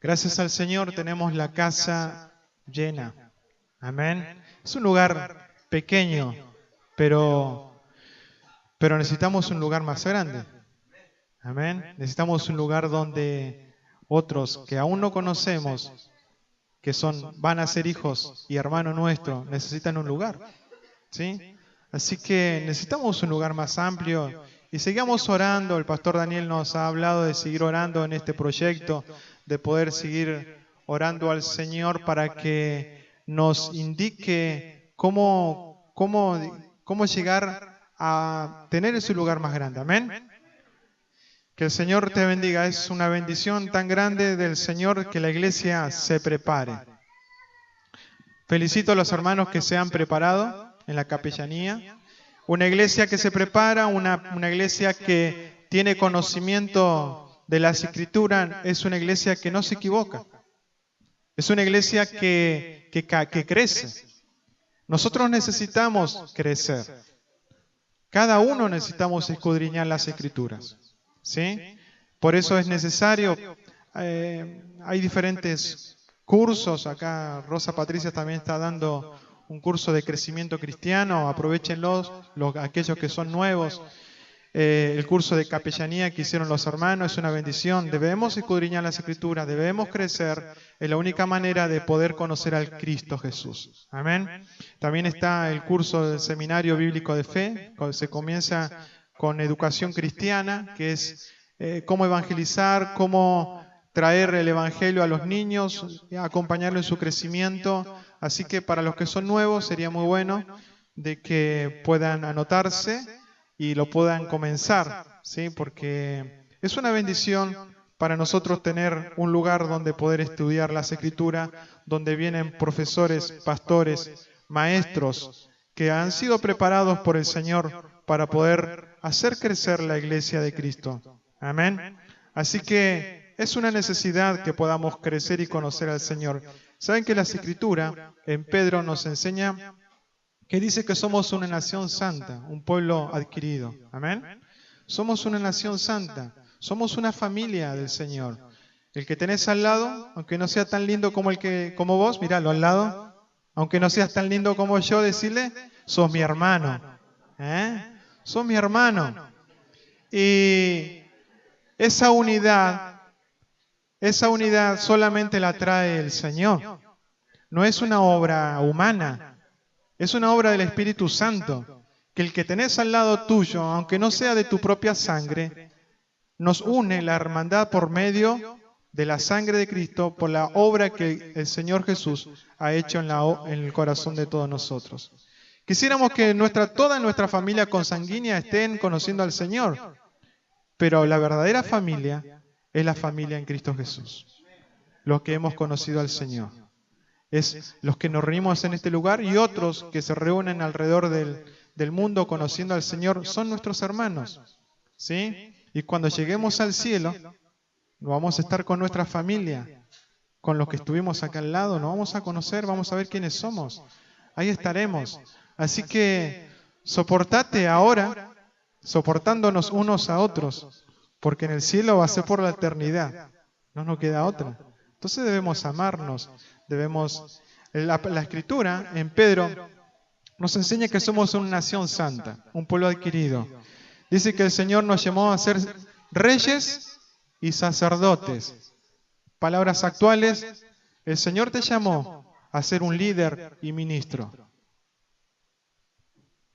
Gracias al Señor tenemos la casa llena. Amén. Es un lugar pequeño, pero necesitamos un lugar más grande. Amén. Necesitamos un lugar donde otros que aún no conocemos, van a ser hijos y hermanos nuestros, necesitan un lugar. ¿Sí? Así que necesitamos un lugar más amplio y sigamos orando. El pastor Daniel nos ha hablado de seguir orando en este proyecto, de poder seguir orando al Señor para que nos indique cómo llegar a tener ese lugar más grande. Amén. Que el Señor te bendiga. Es una bendición tan grande del Señor que la iglesia se prepare. Felicito a los hermanos que se han preparado en la capellanía. Una iglesia que se prepara, una iglesia que tiene conocimiento de las Escrituras, es una iglesia que no se equivoca. Es una iglesia que crece. Nosotros necesitamos crecer. Cada uno necesitamos escudriñar las Escrituras. ¿Sí? Por eso es necesario, hay diferentes cursos. Acá Rosa Patricia también está dando un curso de crecimiento cristiano. Aprovechenlos, aquellos que son nuevos. El curso de capellanía que hicieron los hermanos es una bendición. Debemos escudriñar las Escrituras, debemos crecer. Es la única manera de poder conocer al Cristo Jesús. Amén. También está el curso del Seminario Bíblico de Fe. Se comienza con educación cristiana, que es cómo evangelizar, cómo traer el Evangelio a los niños, acompañarlo en su crecimiento. Así que para los que son nuevos sería muy bueno de que puedan anotarse y lo puedan comenzar, ¿sí? Porque es una bendición para nosotros tener un lugar donde poder estudiar las Escrituras, donde vienen profesores, pastores, maestros que han sido preparados por el Señor para poder hacer crecer la iglesia de Cristo. Amén. Así que es una necesidad que podamos crecer y conocer al Señor. ¿Saben que las Escrituras en Pedro nos enseña que dice que somos una nación santa, un pueblo adquirido? Amén. Somos una nación santa, somos una familia del Señor. El que tenés al lado, aunque no sea tan lindo como vos, míralo al lado. Aunque no seas tan lindo como yo, decirle, sos mi hermano. Sos mi hermano. Y esa unidad solamente la trae el Señor. No es una obra humana. Es una obra del Espíritu Santo, que el que tenés al lado tuyo, aunque no sea de tu propia sangre, nos une la hermandad por medio de la sangre de Cristo, por la obra que el Señor Jesús ha hecho en el corazón de todos nosotros. Quisiéramos que toda nuestra familia consanguínea estén conociendo al Señor, pero la verdadera familia es la familia en Cristo Jesús, los que hemos conocido al Señor. Es los que nos reunimos en este lugar y otros que se reúnen alrededor del mundo conociendo al Señor son nuestros hermanos. ¿Sí? Y cuando lleguemos al cielo, no vamos a estar con nuestra familia, con los que estuvimos acá al lado, nos vamos a conocer, vamos a ver quiénes somos. Ahí estaremos. Así que soportate ahora, soportándonos unos a otros, porque en el cielo va a ser por la eternidad. No nos queda otra. Entonces debemos amarnos. La Escritura en Pedro nos enseña que somos una nación santa, un pueblo adquirido. Dice que el Señor nos llamó a ser reyes y sacerdotes. Palabras actuales, el Señor te llamó a ser un líder y ministro.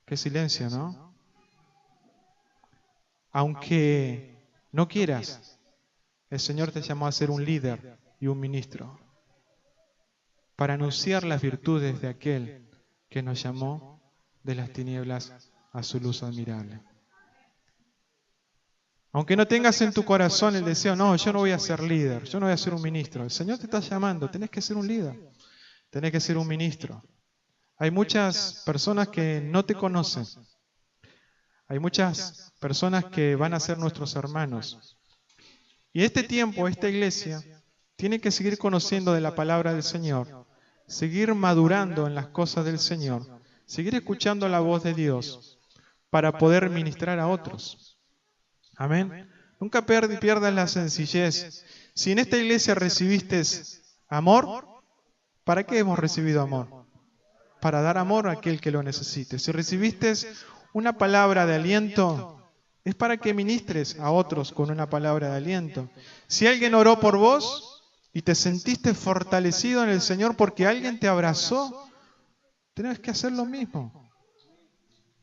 Qué silencio, ¿no? Aunque no quieras, el Señor te llamó a ser un líder y un ministro, para anunciar las virtudes de aquel que nos llamó de las tinieblas a su luz admirable. Aunque no tengas en tu corazón el deseo, no, yo no voy a ser líder, yo no voy a ser un ministro. El Señor te está llamando, tenés que ser un líder, tenés que ser un ministro. Hay muchas personas que no te conocen. Hay muchas personas que van a ser nuestros hermanos. Y este tiempo, esta iglesia, tiene que seguir conociendo de la palabra del Señor, seguir madurando en las cosas del Señor, seguir escuchando la voz de Dios para poder ministrar a otros. Amén. Nunca pierdas la sencillez. Si en esta iglesia recibiste amor, ¿para qué hemos recibido amor? Para dar amor a aquel que lo necesite. Si recibiste una palabra de aliento, es para que ministres a otros con una palabra de aliento. Si alguien oró por vos y te sentiste fortalecido en el Señor porque alguien te abrazó, tenés que hacer lo mismo.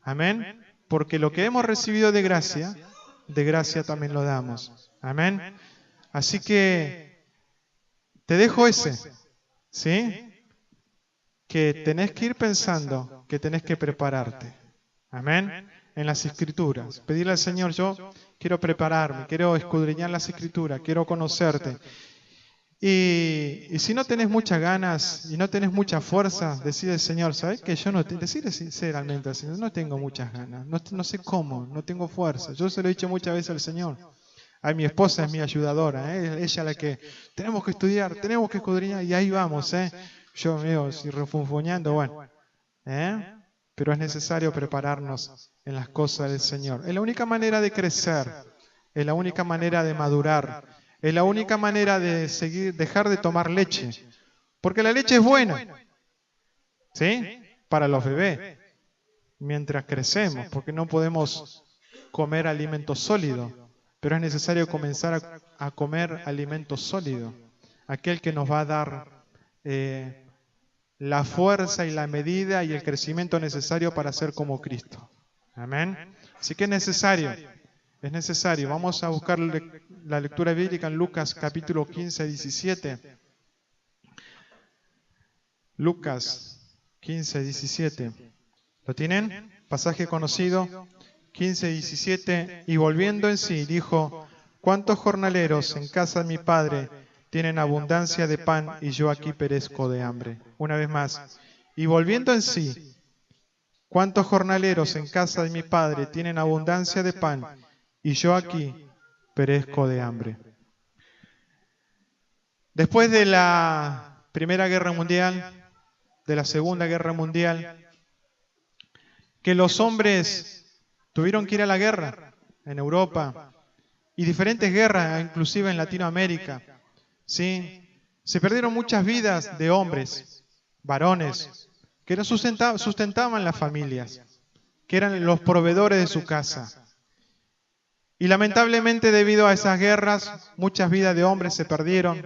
Amén. Porque lo que hemos recibido de gracia también lo damos. Amén. Así que te dejo ese, ¿sí? Que tenés que ir pensando, que tenés que prepararte. Amén. En las Escrituras. Pedirle al Señor, yo quiero prepararme, quiero escudriñar las Escrituras, quiero conocerte. Y si no tenés muchas ganas y no tenés mucha fuerza, decide al Señor, ¿sabes que yo no decirle sinceramente al Señor, no tengo muchas ganas, no sé cómo, no tengo fuerza? Yo se lo he dicho muchas veces al Señor. A mi esposa es mi ayudadora, ella la que tenemos que estudiar, tenemos que escudriñar, y ahí vamos, yo veo si refunfuñando, bueno, pero es necesario prepararnos en las cosas del Señor. Es la única manera de crecer, es la única manera de madurar, es la única manera de dejar de tomar leche, porque la leche es buena, ¿sí? Para los bebés, mientras crecemos, porque no podemos comer alimento sólido, pero es necesario comenzar a comer alimento sólido, aquel que nos va a dar la fuerza y la medida y el crecimiento necesario para ser como Cristo. Amén. Así que es necesario. Vamos a buscar la lectura bíblica en Lucas capítulo 15, 17. Lucas 15, 17. ¿Lo tienen? Pasaje conocido. 15, 17. Y volviendo en sí, dijo: ¿cuántos jornaleros en casa de mi padre tienen abundancia de pan y yo aquí perezco de hambre? Una vez más. Y volviendo en sí, ¿cuántos jornaleros en casa de mi padre tienen abundancia de pan y yo aquí perezco de hambre? Después de la Primera Guerra Mundial, de la Segunda Guerra Mundial, que los hombres tuvieron que ir a la guerra en Europa y diferentes guerras, inclusive en Latinoamérica, ¿sí? Se perdieron muchas vidas de hombres, varones, que no sustentaban las familias, que eran los proveedores de su casa. Y lamentablemente, debido a esas guerras, muchas vidas de hombres se perdieron.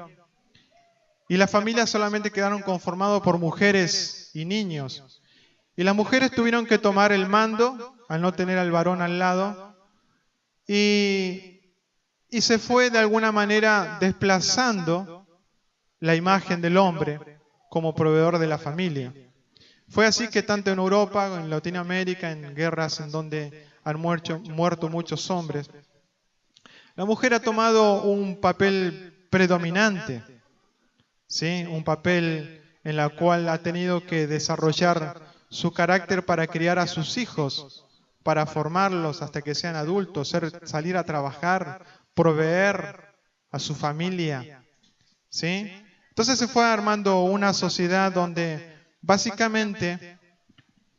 Y las familias solamente quedaron conformadas por mujeres y niños. Y las mujeres tuvieron que tomar el mando al no tener al varón al lado. Y se fue de alguna manera desplazando la imagen del hombre como proveedor de la familia. Fue así que tanto en Europa, en Latinoamérica, en guerras en donde han muerto muchos hombres, la mujer ha tomado un papel predominante, ¿sí? Un papel en el cual ha tenido que desarrollar su carácter para criar a sus hijos, para formarlos hasta que sean adultos, salir a trabajar, proveer a su familia, ¿sí? Entonces se fue armando una sociedad donde básicamente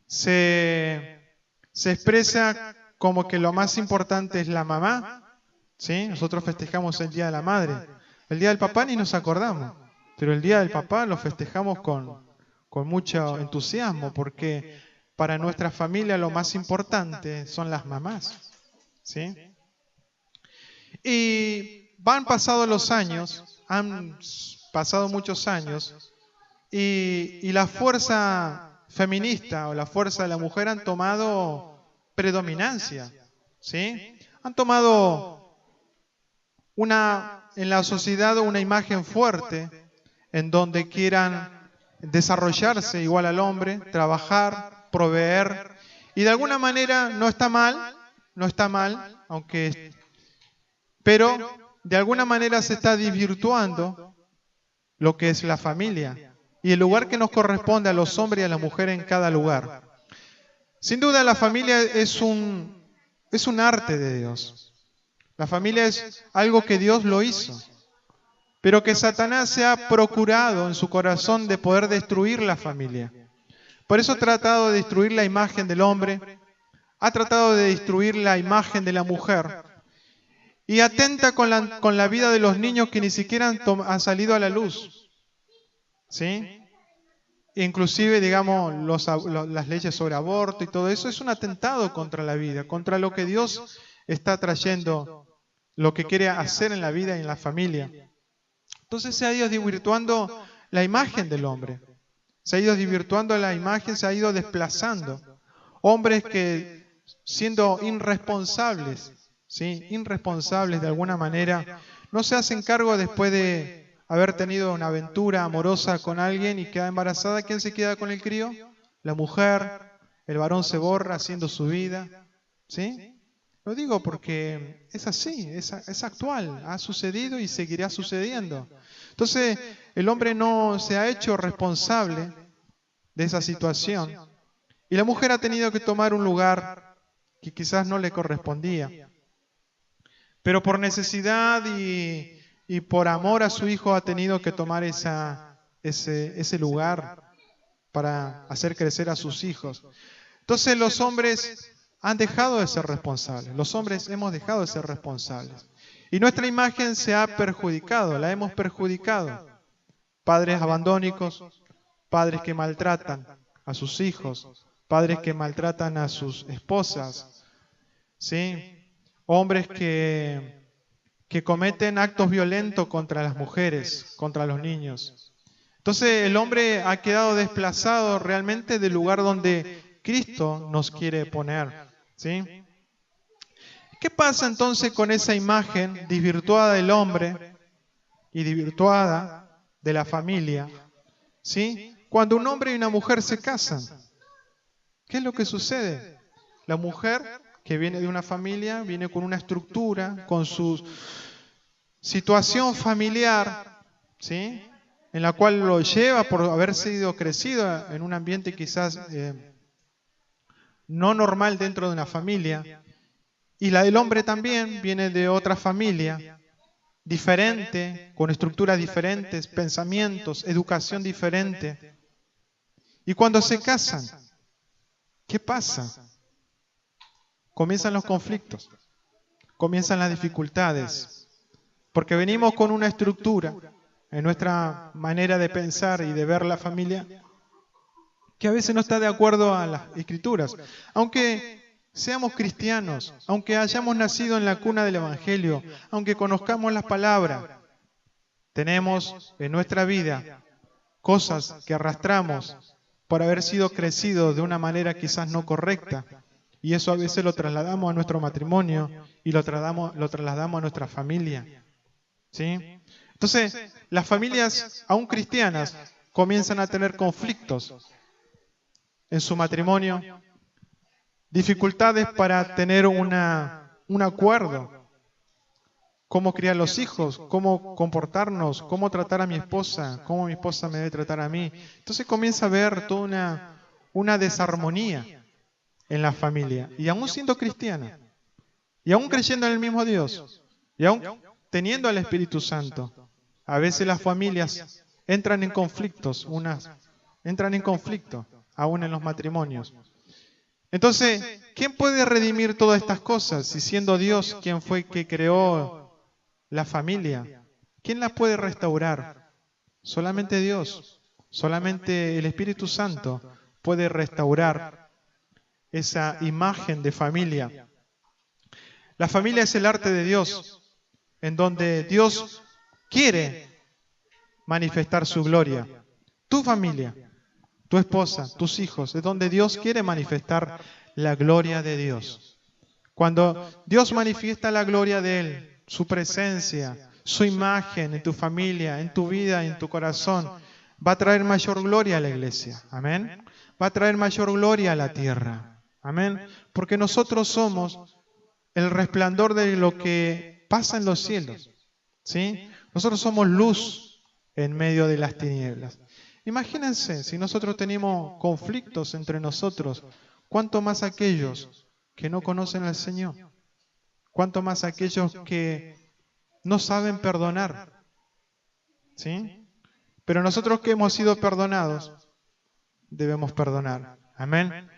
se expresa como que lo más importante es la mamá, ¿sí? Nosotros festejamos el Día de la Madre. El Día del Papá ni nos acordamos, pero el Día del Papá lo festejamos con mucho entusiasmo, porque para nuestra familia lo más importante son las mamás, ¿sí? Y han pasado los años, han pasado muchos años, y la fuerza feminista o la fuerza de la mujer han tomado predominancia, ¿sí? Han tomado en la sociedad una imagen fuerte en donde quieran desarrollarse igual al hombre, trabajar, proveer, y de alguna manera no está mal, pero de alguna manera se está desvirtuando lo que es la familia y el lugar que nos corresponde a los hombres y a las mujeres en cada lugar. Sin duda la familia es un arte de Dios. La familia es algo que Dios lo hizo, pero que Satanás se ha procurado en su corazón de poder destruir la familia. Por eso ha tratado de destruir la imagen del hombre, ha tratado de destruir la imagen de la mujer. y atenta con la vida de los niños que ni siquiera han salido a la luz. ¿Sí? Inclusive, digamos, las leyes sobre aborto y todo eso es un atentado contra la vida, contra lo que Dios está trayendo, lo que quiere hacer en la vida y en la familia. Entonces se ha ido desvirtuando la imagen del hombre. Se ha ido desvirtuando la imagen, se ha ido desplazando. Hombres que, siendo irresponsables, ¿sí? Irresponsables de alguna manera, no se hacen cargo después de haber tenido una aventura amorosa con alguien y queda embarazada. ¿Quién se queda con el crío? La mujer. El varón se borra haciendo su vida. ¿Sí? Lo digo porque es así, es actual, ha sucedido y seguirá sucediendo. Entonces, el hombre no se ha hecho responsable de esa situación y la mujer ha tenido que tomar un lugar que quizás no le correspondía. Pero por necesidad y por amor a su hijo ha tenido que tomar ese lugar para hacer crecer a sus hijos. Entonces los hombres han dejado de ser responsables. Los hombres hemos dejado de ser responsables. Y nuestra imagen se ha perjudicado, la hemos perjudicado. Padres abandónicos, padres que maltratan a sus hijos, padres que maltratan a sus esposas, ¿sí? Hombres que cometen actos violentos contra las mujeres, contra los niños. Entonces el hombre ha quedado desplazado realmente del lugar donde Cristo nos quiere poner. ¿Sí? ¿Qué pasa entonces con esa imagen desvirtuada del hombre y desvirtuada de la familia? ¿Sí? Cuando un hombre y una mujer se casan, ¿qué es lo que sucede? La mujer, que viene de una familia, viene con una estructura, con su situación familiar, ¿sí? En la cual lo lleva por haber sido crecido en un ambiente quizás no normal dentro de una familia, y la del hombre también viene de otra familia, diferente, con estructuras diferentes, pensamientos, educación diferente. Y cuando se casan, ¿qué pasa? Comienzan los conflictos, comienzan las dificultades, porque venimos con una estructura en nuestra manera de pensar y de ver la familia que a veces no está de acuerdo a las Escrituras. Aunque seamos cristianos, aunque hayamos nacido en la cuna del Evangelio, aunque conozcamos las palabras, tenemos en nuestra vida cosas que arrastramos por haber sido crecidos de una manera quizás no correcta. Y eso a veces lo trasladamos a nuestro matrimonio y lo trasladamos a nuestra familia. ¿Sí? Entonces, las familias, aún cristianas, comienzan a tener conflictos en su matrimonio, dificultades para tener un acuerdo, cómo criar los hijos, cómo comportarnos, cómo tratar a mi esposa, cómo mi esposa me debe tratar a mí. Entonces comienza a haber toda una desarmonía en la familia, y aún siendo cristiana, y aún creyendo en el mismo Dios, y aún teniendo al Espíritu Santo, a veces las familias entran en conflictos, aún en los matrimonios. Entonces, ¿quién puede redimir todas estas cosas? Si siendo Dios quien fue que creó la familia, ¿quién las puede restaurar? Solamente Dios, solamente el Espíritu Santo puede restaurar esa imagen de familia. La familia es el arte de Dios, en donde Dios quiere manifestar su gloria. Tu familia, tu esposa, tus hijos, es donde Dios quiere manifestar la gloria de Dios. Cuando Dios manifiesta la gloria de Él, su presencia, su imagen en tu familia, en tu vida, en tu corazón, va a traer mayor gloria a la iglesia. Amén. Va a traer mayor gloria a la tierra. Amén. Porque nosotros somos el resplandor de lo que pasa en los cielos. ¿Sí? Nosotros somos luz en medio de las tinieblas. Imagínense, si nosotros tenemos conflictos entre nosotros, ¿cuánto más aquellos que no conocen al Señor? ¿Cuánto más aquellos que no saben perdonar? ¿Sí? Pero nosotros que hemos sido perdonados, debemos perdonar. Amén.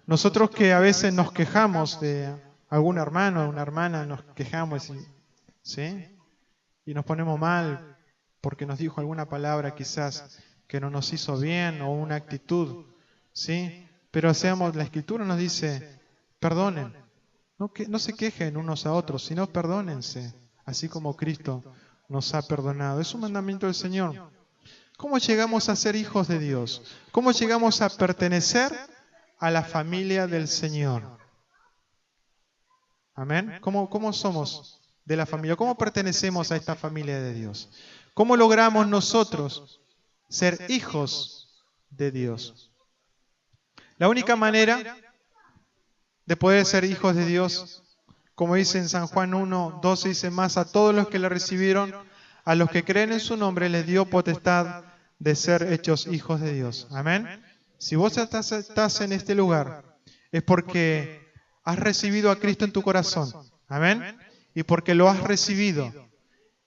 Nosotros que a veces nos quejamos de algún hermano o una hermana, nos quejamos y ¿sí? Y nos ponemos mal porque nos dijo alguna palabra quizás que no nos hizo bien o una actitud, ¿sí? Pero la Escritura nos dice, perdonen, no se quejen unos a otros, sino perdónense, así como Cristo nos ha perdonado. Es un mandamiento del Señor. ¿Cómo llegamos a ser hijos de Dios? ¿Cómo llegamos a pertenecer a la familia del Señor? Amén. ¿Cómo somos de la familia? ¿Cómo pertenecemos a esta familia de Dios? ¿Cómo logramos nosotros ser hijos de Dios? La única manera de poder ser hijos de Dios, como dice en San Juan 1:12, dice más, a todos los que le recibieron, a los que creen en su nombre, les dio potestad de ser hechos hijos de Dios. Amén. Si vos estás en este lugar, es porque has recibido a Cristo en tu corazón. Amén. Y porque lo has recibido.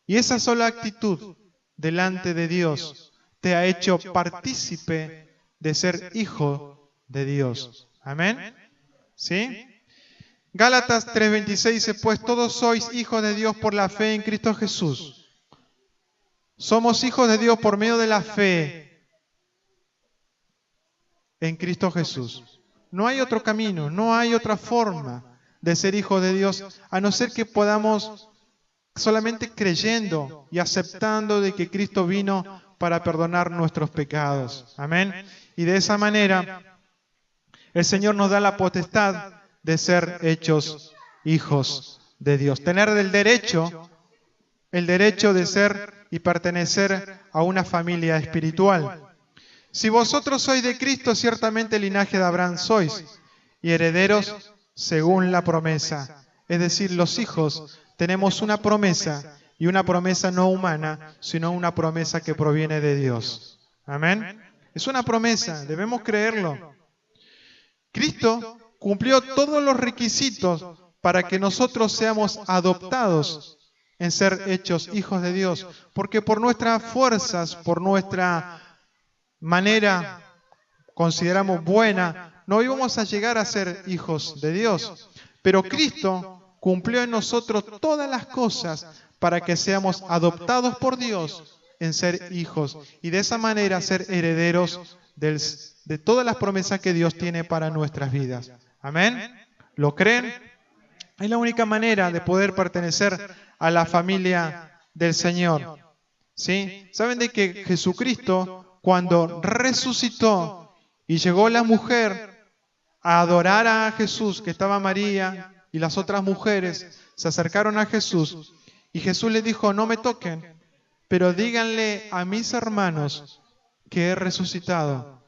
Y esa sola actitud delante de Dios te ha hecho partícipe de ser hijo de Dios. Amén. ¿Sí? Gálatas 3:26 dice, pues todos sois hijos de Dios por la fe en Cristo Jesús. Somos hijos de Dios por medio de la fe en Cristo Jesús. No hay otro camino, no hay otra forma de ser hijos de Dios, a no ser que podamos solamente creyendo y aceptando de que Cristo vino para perdonar nuestros pecados. Amén. Y de esa manera, el Señor nos da la potestad de ser hechos hijos de Dios. Tener el derecho de ser y pertenecer a una familia espiritual. Si vosotros sois de Cristo, ciertamente linaje de Abraham sois, y herederos según la promesa. Es decir, los hijos tenemos una promesa, y una promesa no humana, sino una promesa que proviene de Dios. Amén. Es una promesa, debemos creerlo. Cristo cumplió todos los requisitos para que nosotros seamos adoptados en ser hechos hijos de Dios, porque por nuestras fuerzas, por nuestra manera, consideramos buena, no íbamos a llegar a ser hijos de Dios. Pero Cristo cumplió en nosotros todas las cosas para que seamos adoptados por Dios en ser hijos y de esa manera ser herederos de todas las promesas que Dios tiene para nuestras vidas. Amén. ¿Lo creen? Es la única manera de poder pertenecer a la familia del Señor. ¿Sí? ¿Saben de que Jesucristo, cuando resucitó y llegó la mujer a adorar a Jesús, que estaba María y las otras mujeres, se acercaron a Jesús y Jesús le dijo, no me toquen, pero díganle a mis hermanos que he resucitado?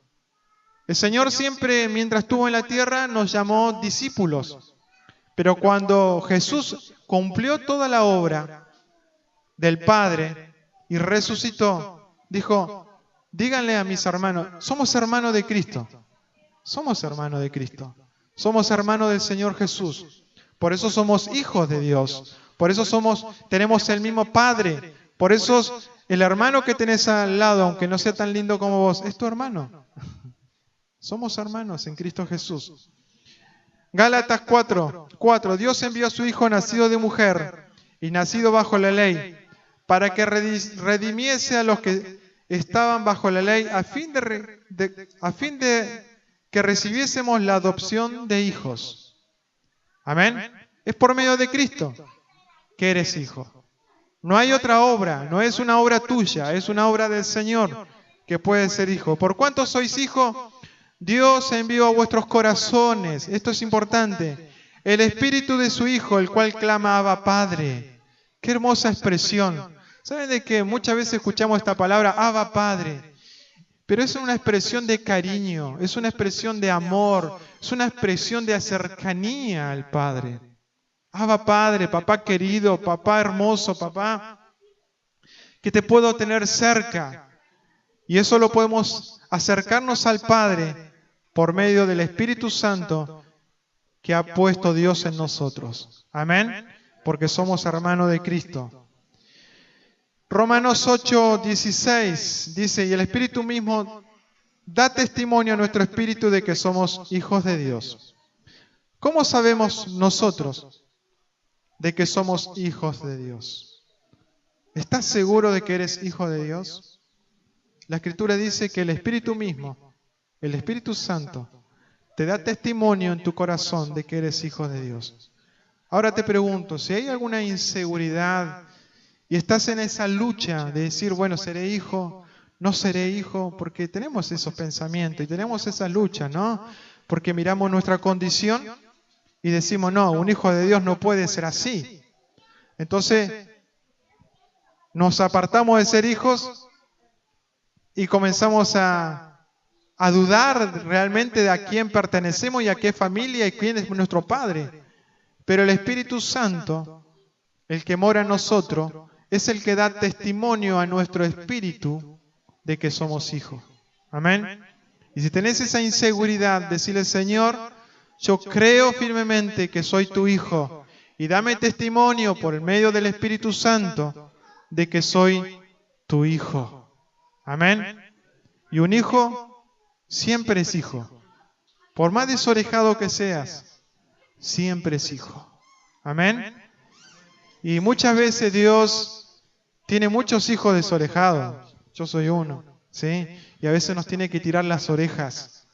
El Señor siempre, mientras estuvo en la tierra, nos llamó discípulos. Pero cuando Jesús cumplió toda la obra del Padre y resucitó, dijo, díganle a mis hermanos, somos hermanos de Cristo. Somos hermanos de Cristo. Somos hermanos del Señor Jesús. Por eso somos hijos de Dios. Por eso tenemos el mismo Padre. Por eso el hermano que tenés al lado, aunque no sea tan lindo como vos, es tu hermano. Somos hermanos en Cristo Jesús. Gálatas 4:4. Dios envió a su Hijo nacido de mujer y nacido bajo la ley, para que redimiese a los que estaban bajo la ley, a fin de que recibiésemos la adopción de hijos. Amén. Es por medio de Cristo que eres hijo. No hay otra obra, no es una obra tuya, es una obra del Señor que puede ser hijo. ¿Por cuánto sois hijos? Dios envió a vuestros corazones, esto es importante, el espíritu de su Hijo, el cual clama Abba Padre. Qué hermosa expresión. ¿Saben de que muchas veces escuchamos esta palabra, Abba Padre? Pero es una expresión de cariño, es una expresión de amor, es una expresión de cercanía al Padre. Abba Padre, papá querido, papá hermoso, papá, que te puedo tener cerca. Y eso lo podemos acercarnos al Padre por medio del Espíritu Santo que ha puesto Dios en nosotros. Amén. Porque somos hermanos de Cristo. Romanos 8:16 dice, y el Espíritu mismo da testimonio a nuestro espíritu de que somos hijos de Dios. ¿Cómo sabemos nosotros de que somos hijos de Dios. ¿Estás seguro de que eres hijo de Dios? La Escritura dice que el Espíritu mismo, el Espíritu Santo, te da testimonio en tu corazón de que eres hijo de Dios. Ahora te pregunto, si hay alguna inseguridad y estás en esa lucha de decir, bueno, ¿seré hijo? ¿No seré hijo? Porque tenemos esos pensamientos y tenemos esa lucha, ¿no? Porque miramos nuestra condición y decimos, no, un hijo de Dios no puede ser así. Entonces, nos apartamos de ser hijos y comenzamos a dudar realmente de a quién pertenecemos y a qué familia y quién es nuestro Padre. Pero el Espíritu Santo, el que mora en nosotros, es el que da testimonio a nuestro espíritu de que somos hijos. Amén. Y si tenés esa inseguridad, decirle, Señor, yo creo firmemente que soy tu hijo y dame testimonio por el medio del Espíritu Santo de que soy tu hijo. Amén. Y un hijo siempre es hijo. Por más desorejado que seas, siempre es hijo. Amén. Y muchas veces Dios tiene muchos hijos desorejados. Yo soy uno, ¿sí? Y a veces nos tiene que tirar las orejas,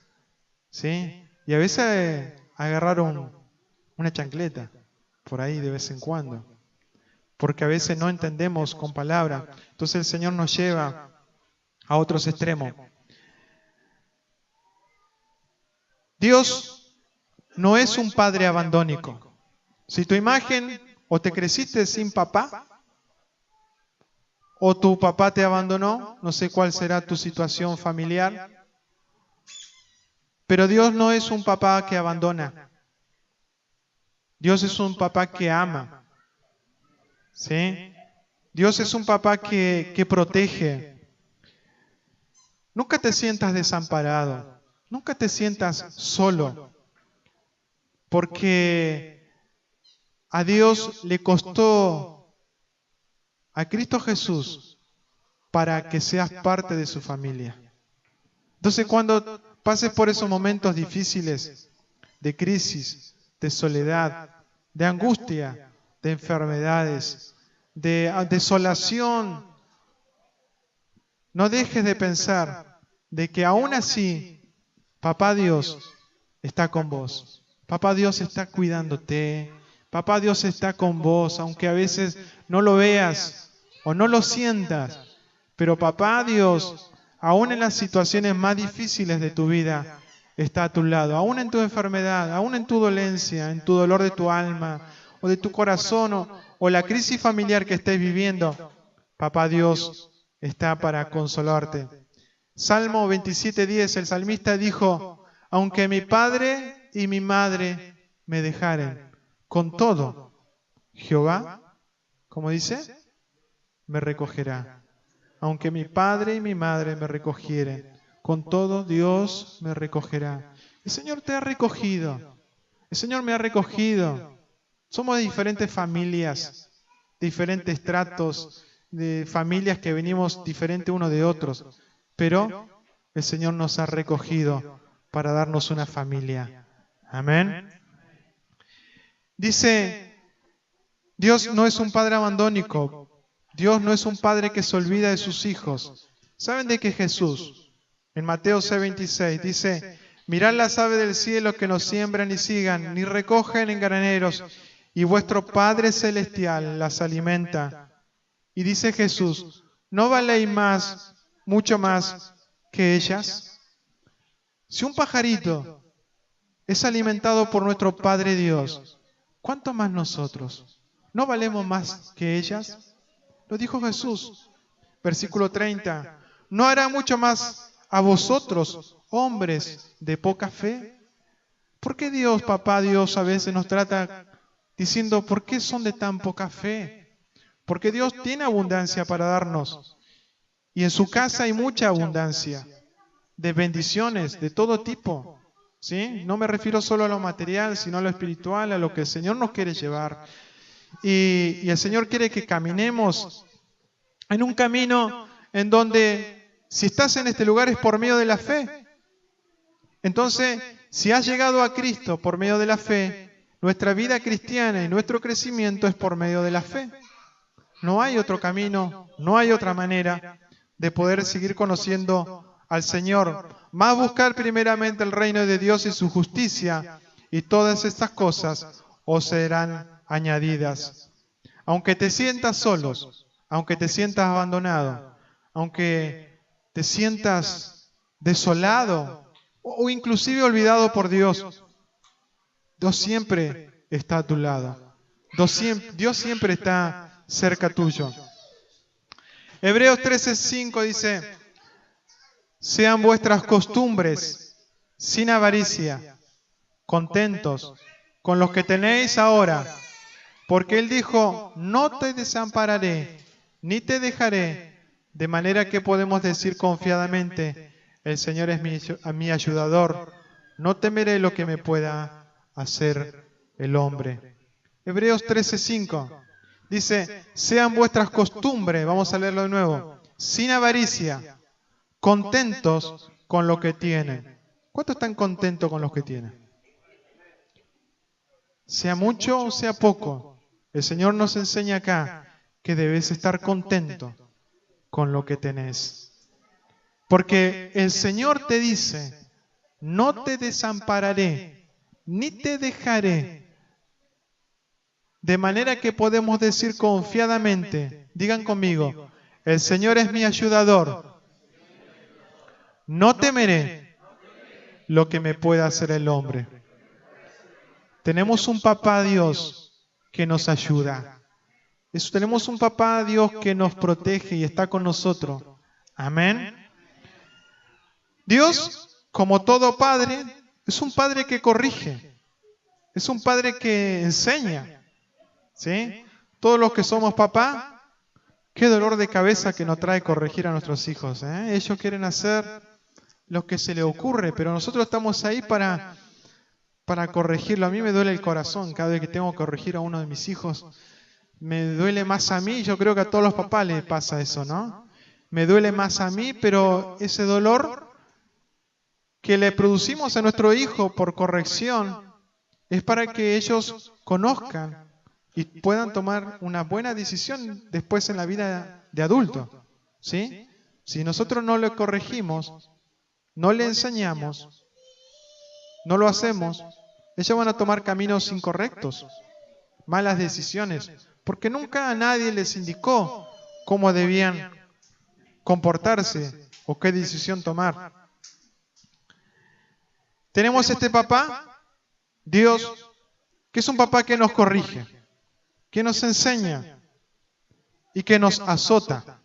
¿sí? Y a veces agarrar una chancleta por ahí de vez en cuando. Porque a veces no entendemos con palabra. Entonces el Señor nos lleva a otros extremos. Dios no es un padre abandónico. Si tu imagen o te creciste sin papá, o tu papá te abandonó, no sé cuál será tu situación familiar, pero Dios no es un papá que abandona. Dios es un papá que ama. ¿Sí? Dios es un papá que protege. Nunca te sientas desamparado, nunca te sientas solo, porque a Dios le costó a Cristo Jesús para que seas parte de su familia. Entonces, cuando pases por esos momentos difíciles, de crisis, de soledad, de angustia, de enfermedades, de desolación, no dejes de pensar de que aún así, Papá Dios está con vos. Papá Dios está cuidándote. Papá Dios está con vos, aunque a veces no lo veas o no lo sientas. Pero Papá Dios, aún en las situaciones más difíciles de tu vida, está a tu lado. Aún en tu enfermedad, aún en tu dolencia, en tu dolor de tu alma o de tu corazón o la crisis familiar que estés viviendo, Papá Dios está para consolarte. Salmo 27:10, el salmista dijo, aunque mi padre y mi madre me dejaren, con todo, Jehová, ¿cómo dice? Me recogerá. Aunque mi padre y mi madre me recogieren, con todo Dios me recogerá. El Señor te ha recogido. El Señor me ha recogido. Somos de diferentes familias, diferentes tratos, de familias que venimos diferentes unos de otros. Pero el Señor nos ha recogido para darnos una familia. Amén. Dice, Dios no es un padre abandónico. Dios no es un padre que se olvida de sus hijos. ¿Saben de que Jesús, en Mateo 6:26, dice, mirad las aves del cielo que no siembran ni sigan, ni recogen en graneros, y vuestro Padre Celestial las alimenta? Y dice Jesús, ¿no valéis más, mucho más que ellas? Si un pajarito es alimentado por nuestro Padre Dios, ¿cuánto más nosotros? ¿No valemos más que ellas? Lo dijo Jesús. Versículo 30. ¿No hará mucho más a vosotros, hombres de poca fe? ¿Por qué Dios, Papá Dios, a veces nos trata diciendo, ¿por qué son de tan poca fe? Porque Dios tiene abundancia para darnos. Y en su casa hay mucha abundancia de bendiciones de todo tipo. ¿Sí? No me refiero solo a lo material, sino a lo espiritual, a lo que el Señor nos quiere llevar. Y el Señor quiere que caminemos en un camino en donde, si estás en este lugar, es por medio de la fe. Entonces, si has llegado a Cristo por medio de la fe, Nuestra vida cristiana y nuestro crecimiento es por medio de la fe. No hay otro camino, no hay otra manera de poder seguir conociendo al Señor. Más buscar primeramente el reino de Dios y su justicia, y todas estas cosas os serán añadidas. Aunque te sientas solos, aunque te sientas abandonado, aunque te sientas desolado o inclusive olvidado por Dios, Dios siempre está a tu lado. Dios siempre está cerca tuyo. Hebreos 13:5 dice: sean vuestras costumbres sin avaricia, contentos con los que tenéis ahora, porque Él dijo: no te desampararé, ni te dejaré, de manera que podemos decir confiadamente: el Señor es mi ayudador, no temeré lo que me pueda hacer el hombre. Hebreos 13:5 dice: sean vuestras costumbres, vamos a leerlo de nuevo, sin avaricia, contentos con lo que tienen. ¿Cuántos están contentos con lo que tienen? Sea mucho o sea poco, el Señor nos enseña acá que debes estar contento con lo que tenés. Porque el Señor te dice: no te desampararé, ni te dejaré. De manera que podemos decir confiadamente, digan conmigo: el Señor es mi ayudador, no temeré lo que me pueda hacer el hombre. Tenemos un papá Dios que nos ayuda. Tenemos un papá Dios que nos protege y está con nosotros. Amén. Dios, como todo padre, es un padre que corrige. Es un padre que enseña. ¿Sí? Todos los que somos papá, qué dolor de cabeza que nos trae corregir a nuestros hijos. Ellos quieren hacer lo que se les ocurre, pero nosotros estamos ahí para corregirlo. A mí me duele el corazón cada vez que tengo que corregir a uno de mis hijos. Me duele más a mí, yo creo que a todos los papás les pasa eso, ¿no? Me duele más a mí, pero ese dolor que le producimos a nuestro hijo por corrección es para que ellos conozcan y puedan tomar una buena decisión después en la vida de adulto. ¿Sí? Si nosotros no le corregimos, no le enseñamos, no lo hacemos, ellos van a tomar caminos incorrectos, malas decisiones, porque nunca a nadie les indicó cómo debían comportarse o qué decisión tomar. Tenemos este papá, Dios, que es un papá que nos corrige, que nos enseña y que nos azota.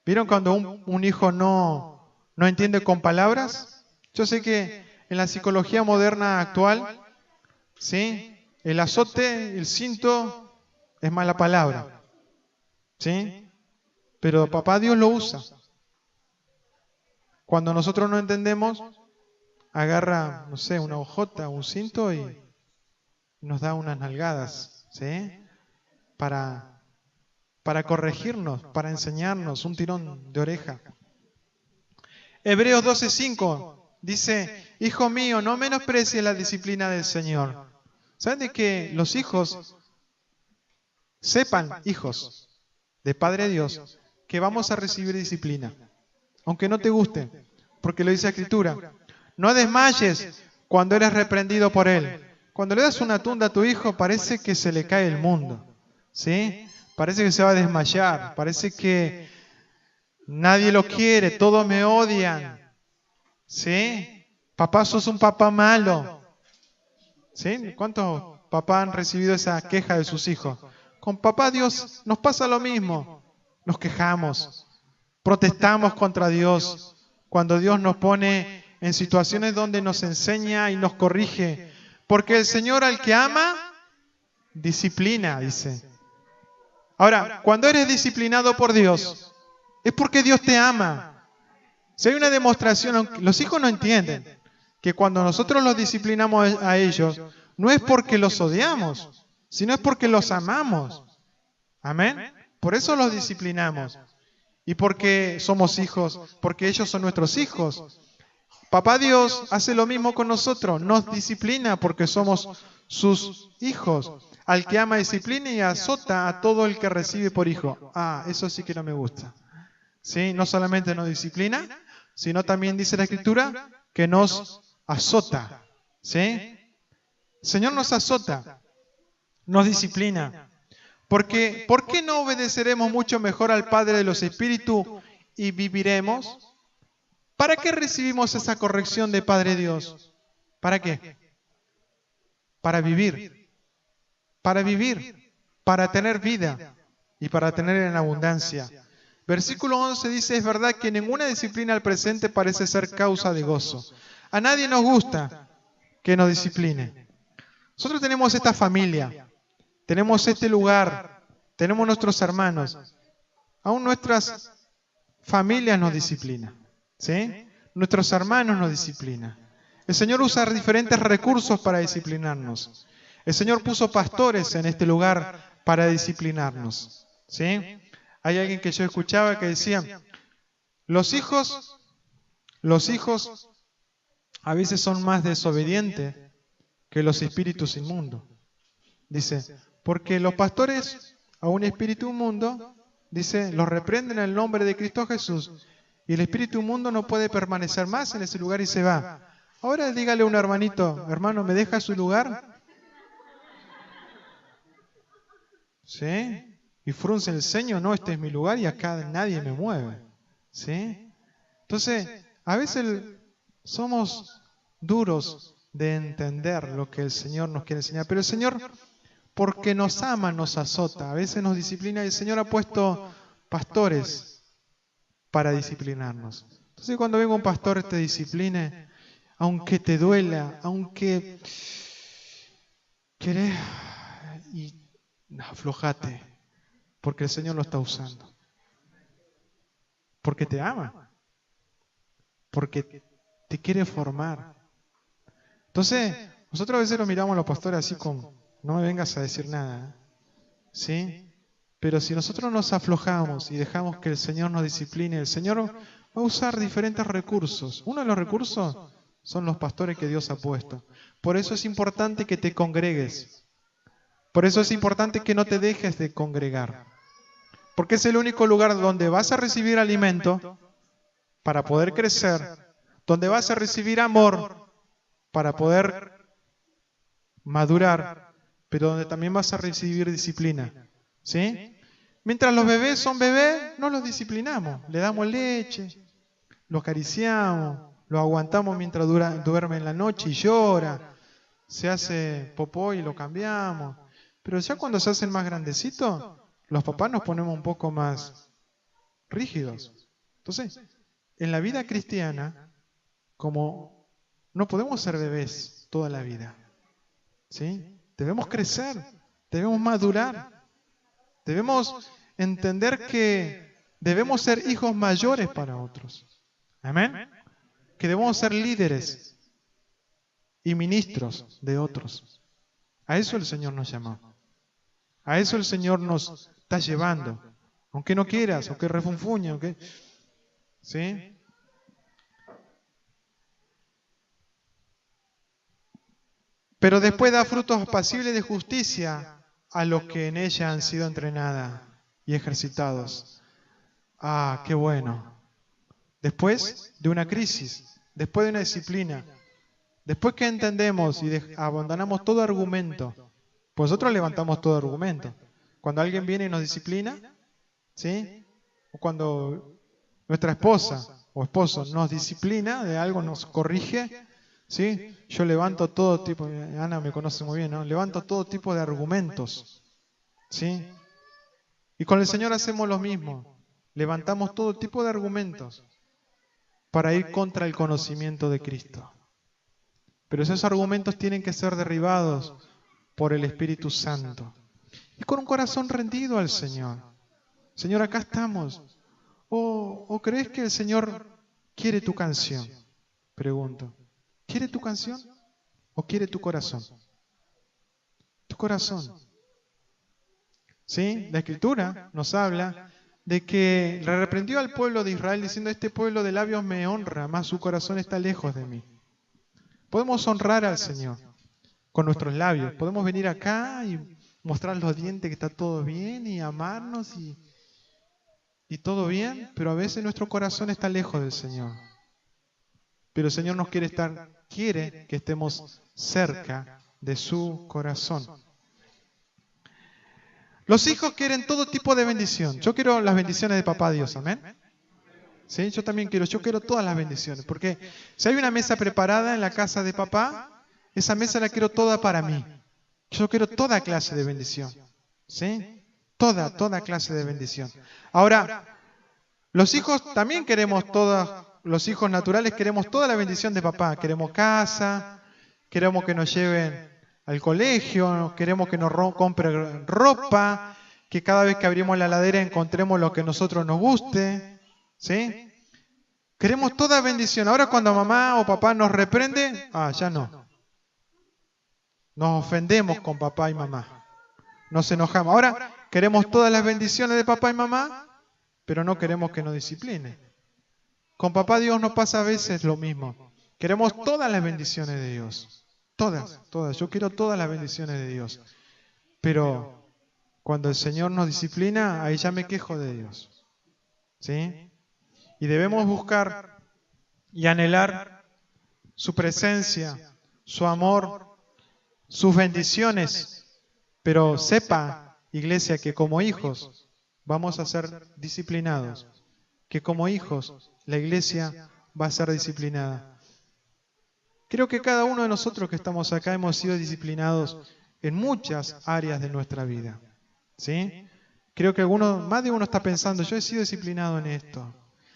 ¿Vieron cuando un hijo no entiende con palabras? Yo sé que en la psicología moderna actual, ¿sí?, el azote, el cinto, es mala palabra. ¿Sí? Pero papá Dios lo usa. Cuando nosotros no entendemos, agarra, no sé, una hojota, un cinto y nos da unas nalgadas, ¿sí? Para corregirnos, para enseñarnos, un tirón de oreja. Hebreos 12:5 dice: hijo mío, no menosprecies la disciplina del Señor. ¿Saben de que los hijos sepan, hijos de Padre Dios, que vamos a recibir disciplina? Aunque no te guste, porque lo dice la Escritura. No desmayes cuando eres reprendido por Él. Cuando le das una tunda a tu hijo, parece que se le cae el mundo. ¿Sí? Parece que se va a desmayar. Parece que nadie lo quiere, todos me odian. ¿Sí? Papá, sos un papá malo. ¿Sí? ¿Cuántos papás han recibido esa queja de sus hijos? Con papá Dios nos pasa lo mismo. Nos quejamos, protestamos contra Dios. Cuando Dios nos pone en situaciones donde nos enseña y nos corrige. Porque el Señor al que ama, disciplina, dice. Ahora, cuando eres disciplinado por Dios, es porque Dios te ama. Si hay una demostración, los hijos no entienden que cuando nosotros los disciplinamos a ellos, no es porque los odiamos, sino es porque los amamos. Amén. Por eso los disciplinamos. Y porque somos hijos, porque ellos son nuestros hijos. Papá Dios hace lo mismo con nosotros, nos disciplina porque somos sus hijos. Al que ama disciplina y azota a todo el que recibe por hijo. Eso sí que no me gusta. ¿Sí? No solamente nos disciplina, sino también dice la Escritura que nos azota. ¿Sí? El Señor nos azota, nos disciplina. Porque, ¿por qué no obedeceremos mucho mejor al Padre de los Espíritus y viviremos? ¿Para qué recibimos esa corrección de Padre Dios? ¿Para qué? Para vivir. Para vivir. Para tener vida y para tener en abundancia. Versículo 11 dice, es verdad que ninguna disciplina al presente parece ser causa de gozo. A nadie nos gusta que nos discipline. Nosotros tenemos esta familia, tenemos este lugar, tenemos nuestros hermanos. Aún nuestras familias nos disciplinan. ¿Sí? Nuestros hermanos nos disciplinan. El Señor usa diferentes recursos para disciplinarnos. El Señor puso pastores en este lugar para disciplinarnos. ¿Sí? Hay alguien que yo escuchaba que decía, los hijos a veces son más desobedientes que los espíritus inmundos. Dice, porque los pastores a un espíritu inmundo, dice, los reprenden en el nombre de Cristo Jesús. Y el espíritu inmundo no puede permanecer más en ese lugar y se va. Ahora dígale a un hermanito, hermano, ¿me deja su lugar? ¿Sí? Y frunce el ceño, no, este es mi lugar y acá nadie me mueve. ¿Sí? Entonces, a veces somos duros de entender lo que el Señor nos quiere enseñar. Pero el Señor, porque nos ama, nos azota. A veces nos disciplina y el Señor ha puesto pastores para disciplinarnos. Entonces cuando venga un pastor te discipline, aunque te duela, aunque querés, y aflojate, porque el Señor lo está usando. Porque te ama. Porque te quiere formar. Entonces, nosotros a veces lo miramos a los pastores así como, no me vengas a decir nada. ¿Sí? Pero si nosotros nos aflojamos y dejamos que el Señor nos discipline, el Señor va a usar diferentes recursos. Uno de los recursos son los pastores que Dios ha puesto. Por eso es importante que te congregues. Por eso es importante que no te dejes de congregar. Porque es el único lugar donde vas a recibir alimento para poder crecer, donde vas a recibir amor para poder madurar, pero donde también vas a recibir disciplina. ¿Sí? Mientras los bebés son bebés, no los disciplinamos. Le damos leche, lo acariciamos, lo aguantamos mientras duerme en la noche y llora. Se hace popó y lo cambiamos. Pero ya cuando se hacen más grandecitos, los papás nos ponemos un poco más rígidos. Entonces, en la vida cristiana, como no podemos ser bebés toda la vida. ¿Sí? Debemos crecer, debemos madurar. Debemos entender que debemos ser hijos mayores para otros. Amén. Que debemos ser líderes y ministros de otros. A eso el Señor nos llamó. A eso el Señor nos está llevando. Aunque no quieras, aunque refunfuñe, aunque... ¿Sí? Pero después da frutos apacibles de justicia a los que en ella han sido entrenadas y ejercitados. Qué bueno. Después de una crisis, después de una disciplina, después que entendemos y abandonamos todo argumento, pues nosotros levantamos todo argumento. Cuando alguien viene y nos disciplina, ¿sí? O cuando nuestra esposa o esposo nos disciplina de algo, nos corrige, ¿sí? Yo levanto todo tipo, Ana me conoce muy bien, ¿no? Levanto todo tipo de argumentos, ¿sí? Y con el Señor hacemos lo mismo. Levantamos todo tipo de argumentos para ir contra el conocimiento de Cristo. Pero esos argumentos tienen que ser derribados por el Espíritu Santo. Y con un corazón rendido al Señor. Señor, acá estamos. ¿O crees que el Señor quiere tu canción? Pregunto. ¿Quiere tu canción o quiere tu corazón? Tu corazón. ¿Sí? La Escritura nos habla de que le reprendió al pueblo de Israel diciendo: este pueblo de labios me honra, mas su corazón está lejos de mí. Podemos honrar al Señor, con nuestros labios. Podemos venir acá y mostrar los dientes que está todo bien y amarnos y todo bien, pero a veces nuestro corazón está lejos del Señor. Pero el Señor nos quiere que estemos cerca de su corazón. Los hijos quieren todo tipo de bendición. Yo quiero las bendiciones de Papá Dios, amén. ¿Sí? Yo también yo quiero todas las bendiciones, porque si hay una mesa preparada en la casa de papá, esa mesa la quiero toda para mí. Yo quiero toda clase de bendición, ¿sí? Toda clase de bendición. Ahora, los hijos también queremos los hijos naturales queremos toda la bendición de papá. Queremos casa, queremos que nos lleven al colegio, queremos que nos compre ropa, que cada vez que abrimos la heladera encontremos lo que a nosotros nos guste. ¿Sí? Queremos toda bendición. Ahora cuando mamá o papá nos reprende, ya no. Nos ofendemos con papá y mamá. Nos enojamos. Ahora queremos todas las bendiciones de papá y mamá, pero no queremos que nos discipline. Con papá Dios nos pasa a veces lo mismo. Queremos todas las bendiciones de Dios. Todas. Yo quiero todas las bendiciones de Dios. Pero cuando el Señor nos disciplina, ahí ya me quejo de Dios. ¿Sí? Y debemos buscar y anhelar su presencia, su amor, sus bendiciones. Pero sepa, iglesia, que como hijos vamos a ser disciplinados. Que como hijos la iglesia va a ser disciplinada. Creo que cada uno de nosotros que estamos acá hemos sido disciplinados en muchas áreas de nuestra vida. ¿Sí? Creo que más de uno está pensando, yo he sido disciplinado en esto.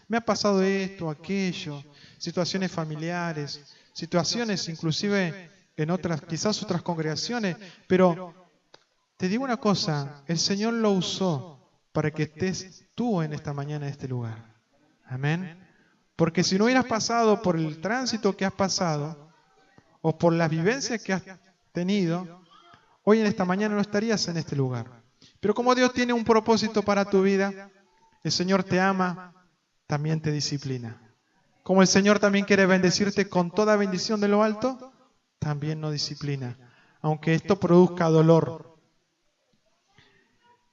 Me ha pasado esto, aquello, situaciones familiares, situaciones inclusive en quizás otras congregaciones, pero te digo una cosa, el Señor lo usó para que estés tú en esta mañana en este lugar. Amén. Porque si no hubieras pasado por el tránsito que has pasado, o por las vivencias que has tenido, hoy en esta mañana no estarías en este lugar. Pero como Dios tiene un propósito para tu vida, el Señor te ama, también te disciplina. Como el Señor también quiere bendecirte con toda bendición de lo alto, también nos disciplina, aunque esto produzca dolor.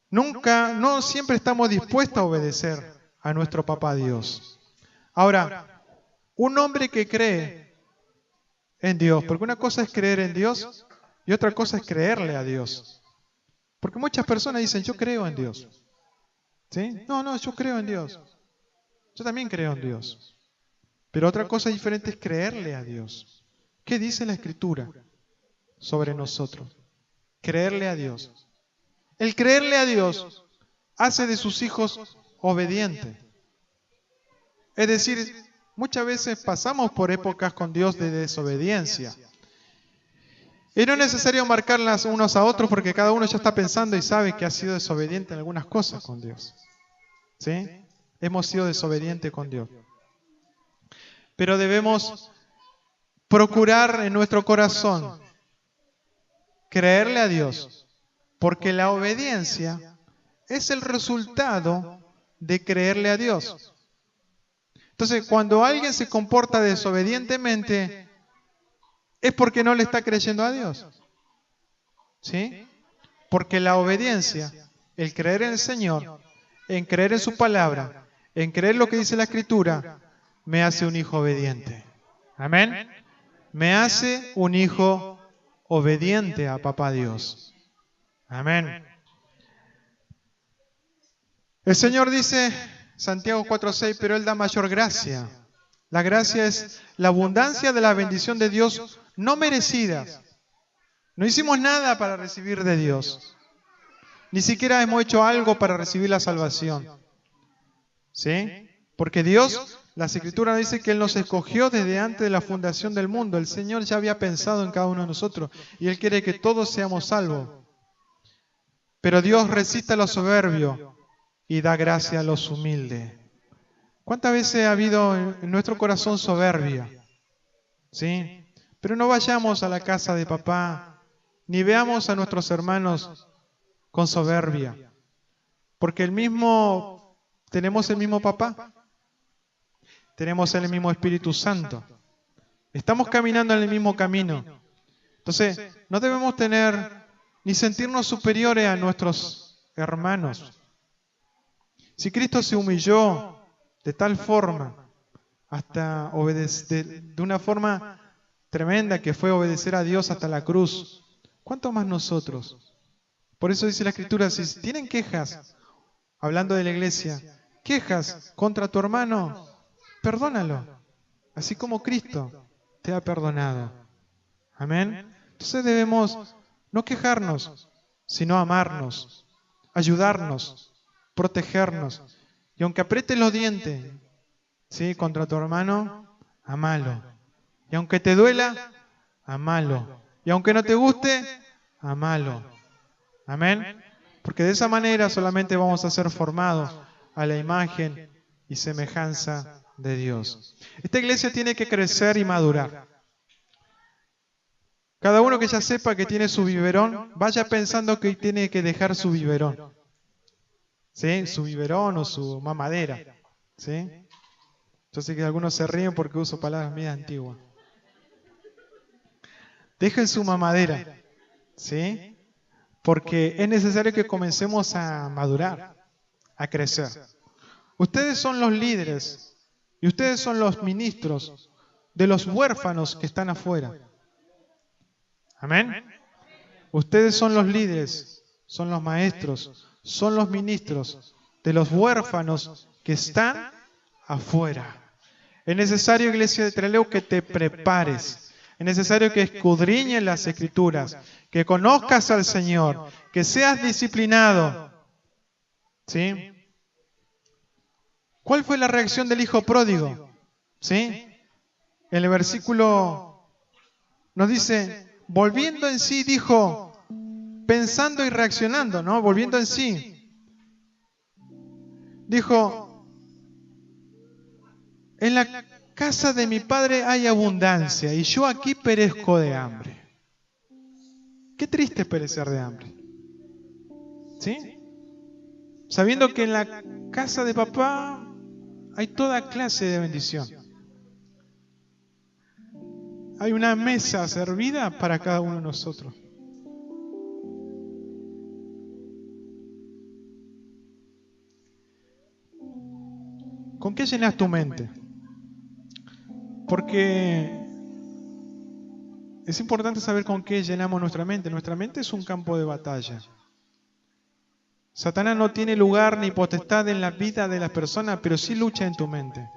No siempre estamos dispuestos a obedecer a nuestro Papá Dios. Ahora, un hombre que cree en Dios, porque una cosa es creer en Dios y otra cosa es creerle a Dios. Porque muchas personas dicen, yo creo en Dios. ¿Sí? No, yo creo en Dios. Yo también creo en Dios. Pero otra cosa diferente es creerle a Dios. ¿Qué dice la Escritura sobre nosotros? Creerle a Dios. El creerle a Dios hace de sus hijos obedientes. Es decir, muchas veces pasamos por épocas con Dios de desobediencia. Y no es necesario marcarlas unos a otros porque cada uno ya está pensando y sabe que ha sido desobediente en algunas cosas con Dios. ¿Sí? Hemos sido desobedientes con Dios. Pero debemos procurar en nuestro corazón creerle a Dios, porque la obediencia es el resultado de creerle a Dios. Entonces, cuando alguien se comporta desobedientemente, es porque no le está creyendo a Dios. ¿Sí? Porque la obediencia, el creer en el Señor, en creer en su palabra, en creer lo que dice la Escritura, me hace un hijo obediente. Amén. Me hace un hijo obediente a Papá Dios. Amén. El Señor dice, Santiago 4:6, pero Él da mayor gracia. La gracia es la abundancia de la bendición de Dios no merecidas. No hicimos nada para recibir de Dios. Ni siquiera hemos hecho algo para recibir la salvación. ¿Sí? Porque Dios, las Escrituras dice que Él nos escogió desde antes de la fundación del mundo. El Señor ya había pensado en cada uno de nosotros y Él quiere que todos seamos salvos. Pero Dios resiste a los soberbios y da gracia a los humildes. ¿Cuántas veces ha habido en nuestro corazón soberbia? ¿Sí? Pero no vayamos a la casa de papá, ni veamos a nuestros hermanos con soberbia. Porque tenemos el mismo papá, tenemos el mismo Espíritu Santo. Estamos caminando en el mismo camino. Entonces, no debemos tener ni sentirnos superiores a nuestros hermanos. Si Cristo se humilló de tal forma, hasta obedecer, de una forma tremenda que fue obedecer a Dios hasta la cruz, ¿cuánto más nosotros? Por eso dice la Escritura, si tienen quejas, hablando de la iglesia, quejas contra tu hermano, perdónalo, así como Cristo te ha perdonado. Amén. Entonces debemos no quejarnos, sino amarnos, ayudarnos, protegernos. Y aunque aprietes los dientes, ¿sí?, contra tu hermano, amalo. Y aunque te duela, amalo. Y aunque no te guste, amalo. Amén. Porque de esa manera solamente vamos a ser formados a la imagen y semejanza de Dios. Esta iglesia tiene que crecer y madurar. Cada uno que ya sepa que tiene su biberón, vaya pensando que tiene que dejar su biberón. ¿Sí? Su biberón o su mamadera. ¿Sí? Yo sé que algunos se ríen porque uso palabras mías antiguas. Dejen su mamadera. ¿Sí? Porque es necesario que comencemos a madurar, a crecer. Ustedes son los líderes y ustedes son los ministros de los huérfanos que están afuera. Amén. Ustedes son los líderes, son los maestros, son los ministros de los huérfanos que están afuera. Es necesario, iglesia de Trelew, que te prepares. Es necesario que escudriñes las Escrituras, que conozcas al Señor, que seas disciplinado. ¿Sí? ¿Cuál fue la reacción del hijo pródigo? ¿Sí? En el versículo nos dice, volviendo en sí, dijo, pensando y reaccionando, ¿no? Volviendo en sí. Dijo, en la casa de mi padre hay abundancia y yo aquí perezco de hambre. Qué triste es perecer de hambre. ¿Sí? Sabiendo que en la casa de papá hay toda clase de bendición. Hay una mesa servida para cada uno de nosotros. ¿Con qué llenas tu mente? Porque es importante saber con qué llenamos nuestra mente. Nuestra mente es un campo de batalla. Satanás no tiene lugar ni potestad en la vida de las personas, pero sí lucha en tu mente.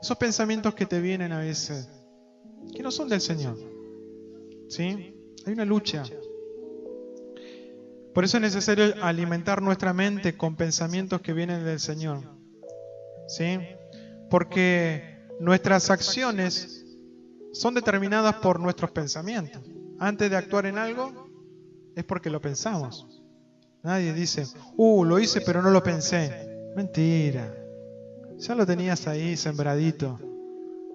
Esos pensamientos que te vienen a veces, que no son del Señor. ¿Sí? Hay una lucha. Por eso es necesario alimentar nuestra mente con pensamientos que vienen del Señor. ¿Sí? Porque nuestras acciones son determinadas por nuestros pensamientos. Antes de actuar en algo, es porque lo pensamos. Nadie dice, lo hice pero no lo pensé. Mentira. Ya lo tenías ahí sembradito.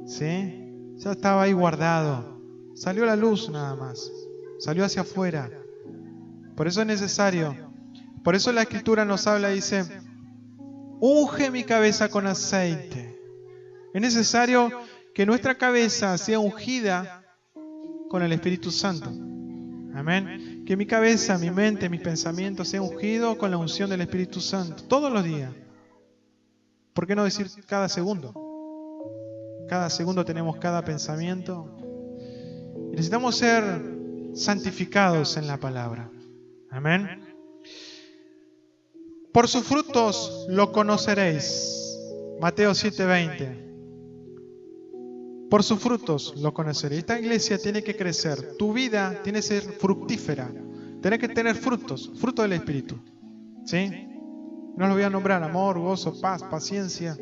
¿Sí? Ya estaba ahí guardado. Salió a la luz nada más. Salió hacia afuera. Por eso es necesario. Por eso la Escritura nos habla y dice, unge mi cabeza con aceite. Es necesario que nuestra cabeza sea ungida con el Espíritu Santo. Amén. Que mi cabeza, mi mente, mis pensamientos sean ungidos con la unción del Espíritu Santo. Todos los días. ¿Por qué no decir cada segundo? Cada segundo tenemos cada pensamiento. Y necesitamos ser santificados en la palabra. Amén. Por sus frutos lo conoceréis. Mateo 7:20. Por sus frutos lo conoceréis. Esta iglesia tiene que crecer. Tu vida tiene que ser fructífera. Tiene que tener frutos, fruto del Espíritu. ¿Sí? No los voy a nombrar: amor, gozo, paz, paciencia.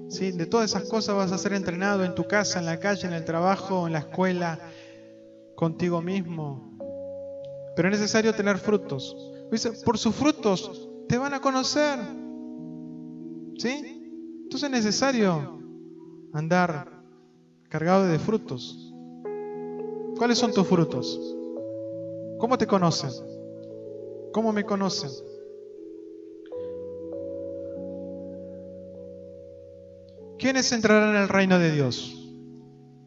¿Sí? De todas esas cosas vas a ser entrenado en tu casa, en la calle, en el trabajo, en la escuela, contigo mismo. Pero es necesario tener frutos. Dice, por sus frutos te van a conocer. ¿Sí? Entonces es necesario andar cargado de frutos. ¿Cuáles son tus frutos? ¿Cómo te conocen? ¿Cómo me conocen? ¿Quiénes entrarán en el reino de Dios?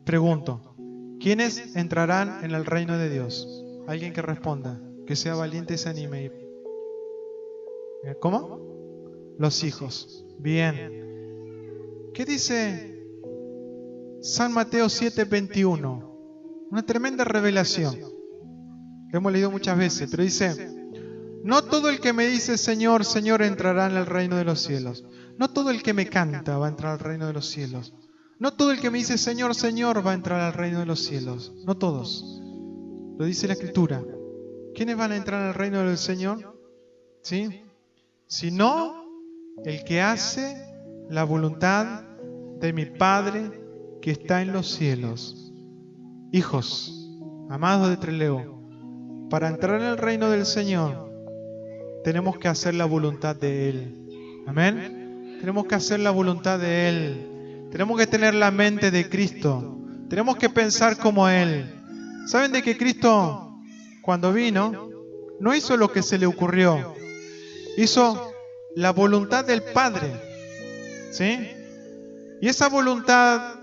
Pregunto. ¿Quiénes entrarán en el reino de Dios? Alguien que responda, que sea valiente y se anime. ¿Cómo? Los hijos. Bien. ¿Qué dice San Mateo 7:21? Una tremenda revelación. Lo hemos leído muchas veces, pero dice: no todo el que me dice Señor, Señor entrará en el reino de los cielos. No todo el que me canta va a entrar al reino de los cielos. No todo el que me dice Señor, Señor va a entrar al reino de los cielos. No todos. Lo dice la Escritura. ¿Quiénes van a entrar al reino del Señor? ¿Sí? Sino el que hace la voluntad de mi Padre que está en los cielos. Hijos, amados de Trelew, para entrar en el reino del Señor tenemos que hacer la voluntad de Él. Amén. Tenemos que hacer la voluntad de Él. Tenemos que tener la mente de Cristo. Tenemos que pensar como Él. ¿Saben de que Cristo, cuando vino, no hizo lo que se le ocurrió? Hizo la voluntad del Padre. ¿Sí? Y esa voluntad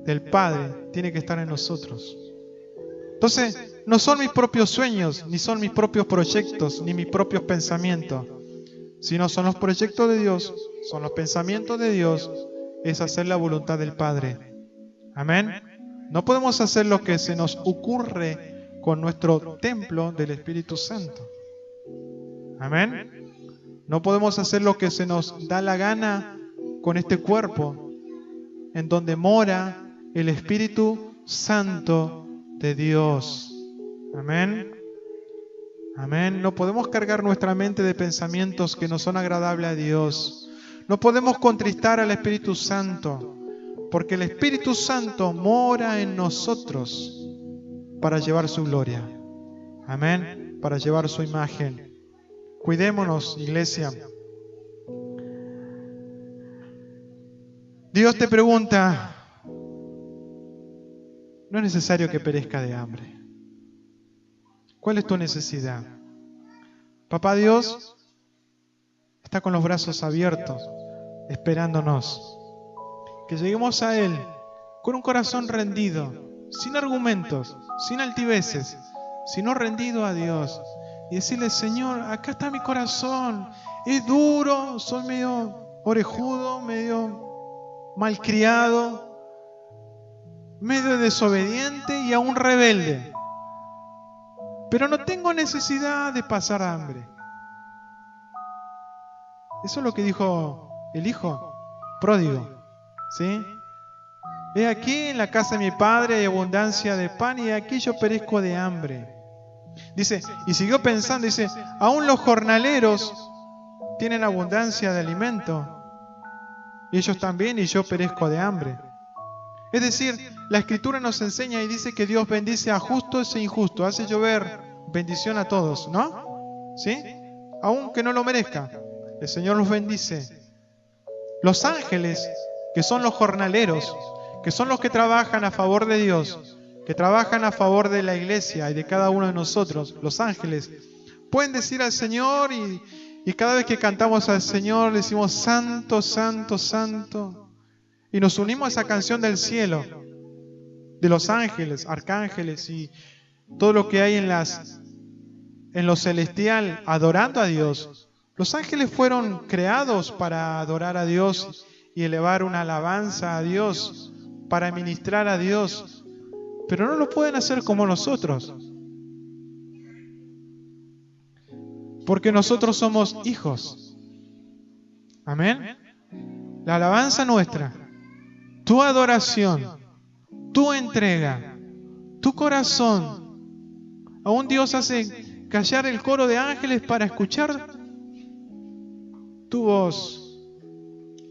del Padre tiene que estar en nosotros. Entonces, no son mis propios sueños, ni son mis propios proyectos, ni mis propios pensamientos, sino son los proyectos de Dios, son los pensamientos de Dios, es hacer la voluntad del Padre. Amén. No podemos hacer lo que se nos ocurre con nuestro templo del Espíritu Santo. Amén. No podemos hacer lo que se nos da la gana con este cuerpo, en donde mora el Espíritu Santo de Dios. Amén. Amén. No podemos cargar nuestra mente de pensamientos que no son agradables a Dios. No podemos contristar al Espíritu Santo, porque el Espíritu Santo mora en nosotros para llevar su gloria. Amén. Para llevar su imagen. Cuidémonos, iglesia. Dios te pregunta: no es necesario que perezca de hambre. ¿Cuál es tu necesidad? Papá Dios está con los brazos abiertos, esperándonos. Que lleguemos a Él con un corazón rendido, sin argumentos, sin altiveces, sino rendido a Dios. Y decirle: Señor, acá está mi corazón. Es duro, soy medio orejudo, medio malcriado, medio desobediente y aún rebelde. Pero no tengo necesidad de pasar hambre. Eso es lo que dijo el hijo pródigo. ¿Sí? He aquí, en la casa de mi padre hay abundancia de pan y aquí yo perezco de hambre. Dice, y siguió pensando, dice: aún los jornaleros tienen abundancia de alimento. Y ellos también, y yo perezco de hambre. Es decir, la Escritura nos enseña y dice que Dios bendice a justos e injustos, hace llover bendición a todos, ¿no? ¿Sí? Aunque no lo merezca, el Señor los bendice. Los ángeles, que son los jornaleros, que son los que trabajan a favor de Dios, que trabajan a favor de la iglesia y de cada uno de nosotros, los ángeles, pueden decir al Señor y cada vez que cantamos al Señor le decimos: Santo, Santo, Santo. Y nos unimos a esa canción del cielo, de los ángeles, arcángeles y todo lo que hay en lo celestial, adorando a Dios. Los ángeles fueron creados para adorar a Dios y elevar una alabanza a Dios, para ministrar a Dios, pero no lo pueden hacer como nosotros, porque nosotros somos hijos. Amén. La alabanza nuestra, tu adoración, tu entrega, tu corazón, aún Dios hace callar el coro de ángeles para escuchar tu voz.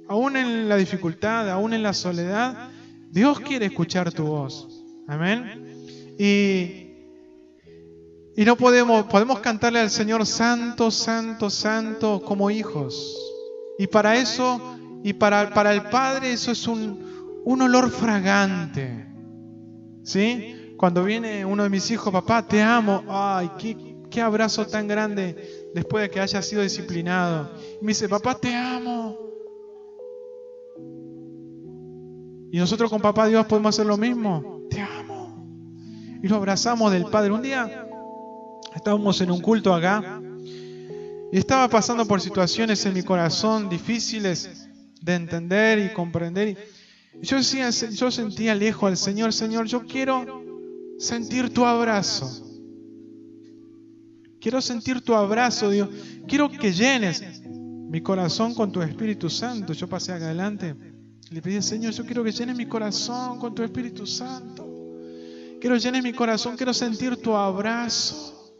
Aún en la dificultad, aún en la soledad, Dios quiere escuchar tu voz. Amén. Y no podemos cantarle al Señor: Santo, Santo, Santo, como hijos. Y para eso, y para el Padre, eso es un olor fragante. ¿Sí? Cuando viene uno de mis hijos: papá, te amo. Ay, qué abrazo tan grande después de que haya sido disciplinado. Y me dice: papá, te amo. Y nosotros con Papá Dios podemos hacer lo mismo. Te amo. Y lo abrazamos del Padre. Un día estábamos en un culto acá y estaba pasando por situaciones en mi corazón difíciles de entender y comprender. Y yo sentía lejos al Señor. Señor, yo quiero sentir tu abrazo. Quiero sentir tu abrazo, Dios. Quiero que llenes mi corazón con tu Espíritu Santo. Yo pasé acá adelante. Le pedí al Señor, yo quiero que llenes mi corazón con tu Espíritu Santo. Quiero llenes mi corazón, quiero sentir tu abrazo.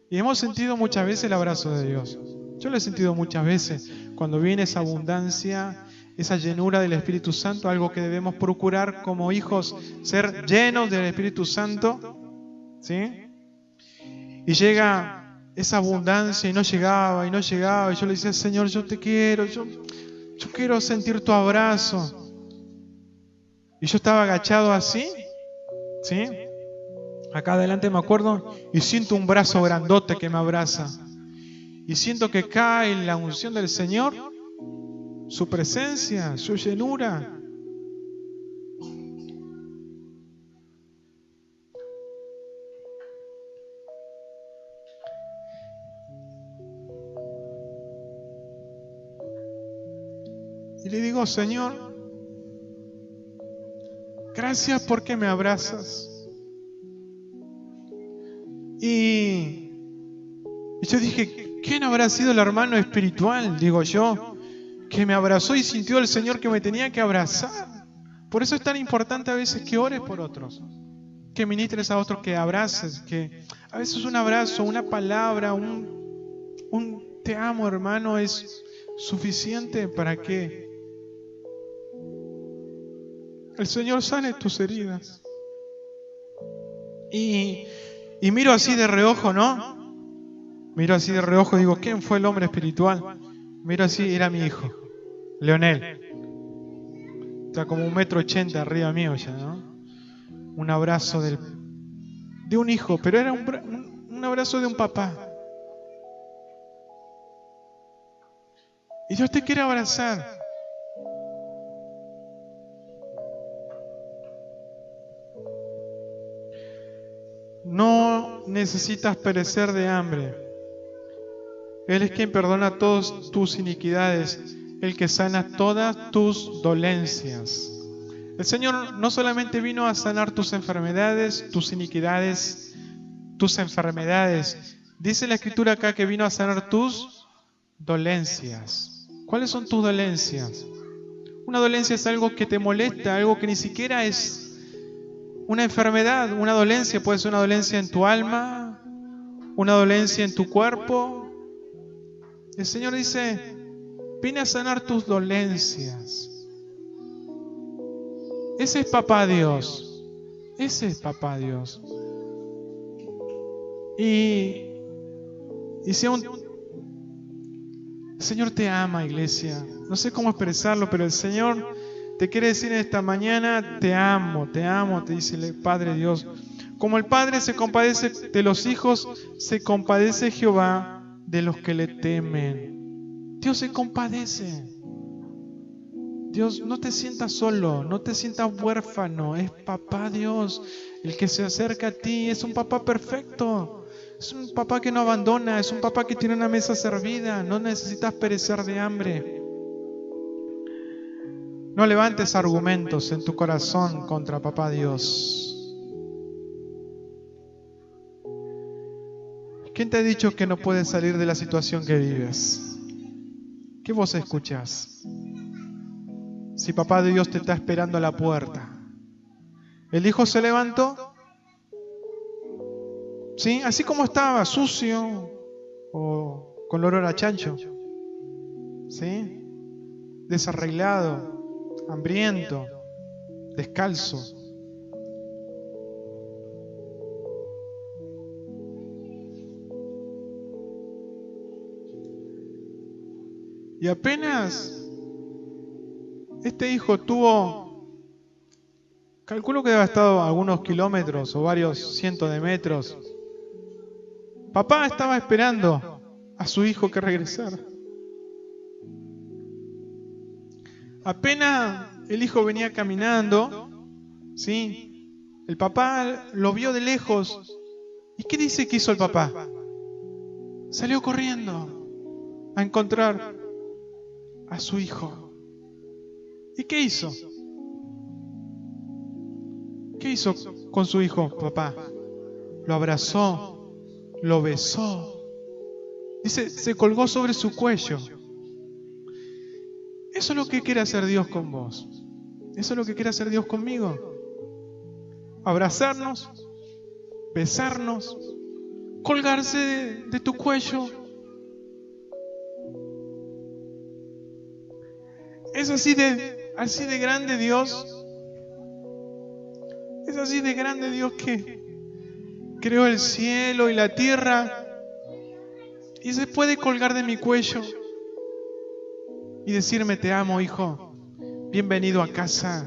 Y hemos sentido muchas veces el abrazo de Dios. Yo lo he sentido muchas veces. Cuando viene esa abundancia, esa llenura del Espíritu Santo, algo que debemos procurar como hijos, ser llenos del Espíritu Santo. ¿Sí? Y llega esa abundancia y no llegaba. Y yo le decía, Señor, yo te quiero, yo quiero sentir tu abrazo. Y yo estaba agachado así, ¿sí? Acá adelante me acuerdo, y siento un brazo grandote que me abraza. Y siento que cae la unción del Señor, su presencia, su llenura. Y le digo, Señor, gracias porque me abrazas. Y yo dije, ¿quién habrá sido el hermano espiritual? Digo yo, que me abrazó y sintió el Señor que me tenía que abrazar. Por eso es tan importante a veces que ores por otros, que ministres a otros, que abraces, que a veces un abrazo, una palabra, un te amo, hermano, es suficiente para que el Señor sane tus heridas. Y miro así de reojo, ¿no? Miro así de reojo y digo, ¿quién fue el hombre espiritual? Miro así, era mi hijo, Leonel. Está como 1,80 m arriba mío ya, ¿no? Un abrazo de un hijo, pero era un abrazo de un papá. Y Dios te quiere abrazar. No necesitas perecer de hambre. Él es quien perdona todas tus iniquidades, el que sana todas tus dolencias. El Señor no solamente vino a sanar tus enfermedades, tus iniquidades, tus enfermedades. Dice la Escritura acá que vino a sanar tus dolencias. ¿Cuáles son tus dolencias? Una dolencia es algo que te molesta, algo que ni siquiera es una enfermedad. Una dolencia puede ser una dolencia en tu alma, una dolencia en tu cuerpo. El Señor dice, vine a sanar tus dolencias. Ese es Papá Dios. Ese es Papá Dios. Y si aún el Señor te ama, iglesia. No sé cómo expresarlo, pero el Señor te quiere decir en esta mañana, te amo, te dice el Padre Dios. Como el Padre se compadece de los hijos, se compadece Jehová de los que le temen. Dios se compadece. Dios, no te sientas solo, no te sientas huérfano. Es Papá Dios el que se acerca a ti. Es un papá perfecto. Es un papá que no abandona. Es un papá que tiene una mesa servida. No necesitas perecer de hambre. No levantes argumentos en tu corazón contra Papá Dios. ¿Quién te ha dicho que no puedes salir de la situación que vives? ¿Qué voz escuchas? Si Papá Dios te está esperando a la puerta. El hijo se levantó, ¿sí? Así como estaba, sucio o con olor a chancho, ¿sí? Desarreglado, hambriento, descalzo. Y apenas este hijo tuvo, calculo que debe haber estado a algunos kilómetros o varios cientos de metros. Papá estaba esperando a su hijo que regresara. Apenas el hijo venía caminando, ¿sí? El papá lo vio de lejos. ¿Y qué dice que hizo el papá? Salió corriendo a encontrar a su hijo. ¿Y qué hizo? ¿Qué hizo con su hijo, papá? Lo abrazó, lo besó. Dice, se colgó sobre su cuello. Eso es lo que quiere hacer Dios con vos. Eso es lo que quiere hacer Dios conmigo. Abrazarnos, besarnos, colgarse de tu cuello. Es así de grande Dios. Es así de grande Dios que creó el cielo y la tierra y se puede colgar de mi cuello y decirme: te amo, hijo, bienvenido a casa,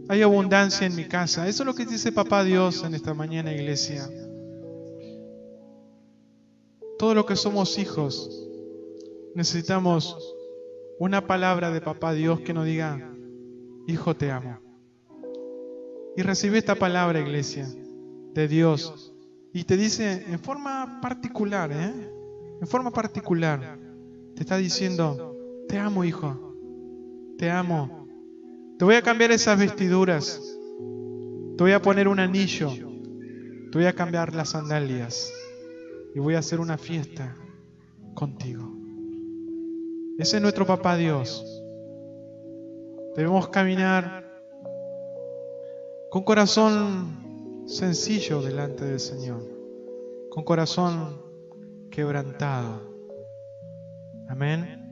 hay abundancia en mi casa. Eso es lo que dice Papá Dios en esta mañana, iglesia. Todos los que somos hijos necesitamos una palabra de Papá Dios que nos diga: hijo, te amo. Y recibe esta palabra, iglesia, de Dios, y te dice en forma particular, en forma particular, te está diciendo: te amo, hijo, te amo. Te voy a cambiar esas vestiduras, te voy a poner un anillo, te voy a cambiar las sandalias y voy a hacer una fiesta contigo. Ese es nuestro Papá Dios. Debemos caminar con corazón sencillo delante del Señor, con corazón quebrantado. Amén.